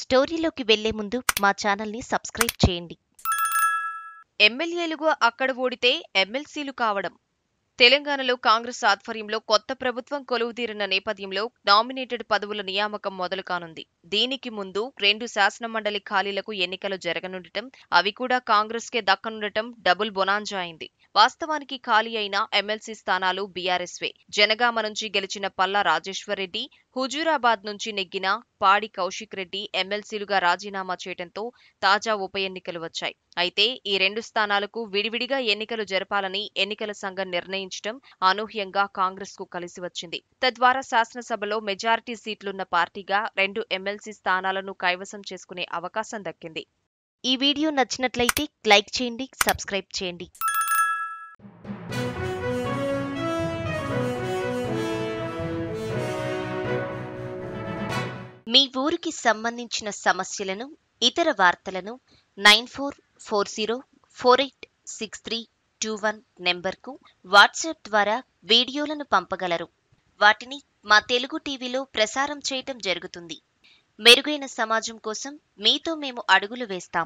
స్టోరీలోకి వెళ్లే ముందు మా ఛానల్ని సబ్స్క్రైబ్ చేయండి. ఎమ్మెల్యేలుగా అక్కడ ఓడితే ఎమ్మెల్సీలు కావడం. తెలంగాణలో కాంగ్రెస్ ఆధ్వర్యంలో కొత్త ప్రభుత్వం కొలువుదీరిన నేపథ్యంలో నామినేటెడ్ పదవుల నియామకం మొదలు కానుంది. దీనికి ముందు 2 శాసనమండలి ఖాళీలకు ఎన్నికలు జరగనుండటం, అవి కూడా కాంగ్రెస్కే దక్కనుండటం డబుల్ బొనాంజా అయింది. వాస్తవానికి ఖాళీ అయిన ఎమ్మెల్సీ స్థానాలు బీఆర్ఎస్వే. జనగామ నుంచి గెలిచిన పల్లా రాజేశ్వరరెడ్డి, హుజూరాబాద్ నుంచి నెగ్గిన పాడి కౌశిక్ రెడ్డి ఎమ్మెల్సీలుగా రాజీనామా చేయడంతో తాజా ఉప ఎన్నికలు వచ్చాయి. అయితే ఈ 2 స్థానాలకు విడివిడిగా ఎన్నికలు జరపాలని ఎన్నికల సంఘం నిర్ణయించడం అనూహ్యంగా కాంగ్రెస్ కు కలిసి వచ్చింది. తద్వారా శాసనసభలో మెజారిటీ సీట్లున్న పార్టీగా 2 ఎమ్మెల్సీ స్థానాలను కైవసం చేసుకునే అవకాశం దక్కింది. ఈ వీడియో నచ్చినట్లయితే లైక్ చేయండి, సబ్స్క్రైబ్ చేయండి. మీ ఊరికి సంబంధించిన సమస్యలను, ఇతర వార్తలను 9440486321 నెంబర్కు వాట్సాప్ ద్వారా వీడియోలను పంపగలరు. వాటిని మా తెలుగు టీవీలో ప్రసారం చేయటం జరుగుతుంది. మెరుగైన సమాజం కోసం మీతో మేము అడుగులు వేస్తాం.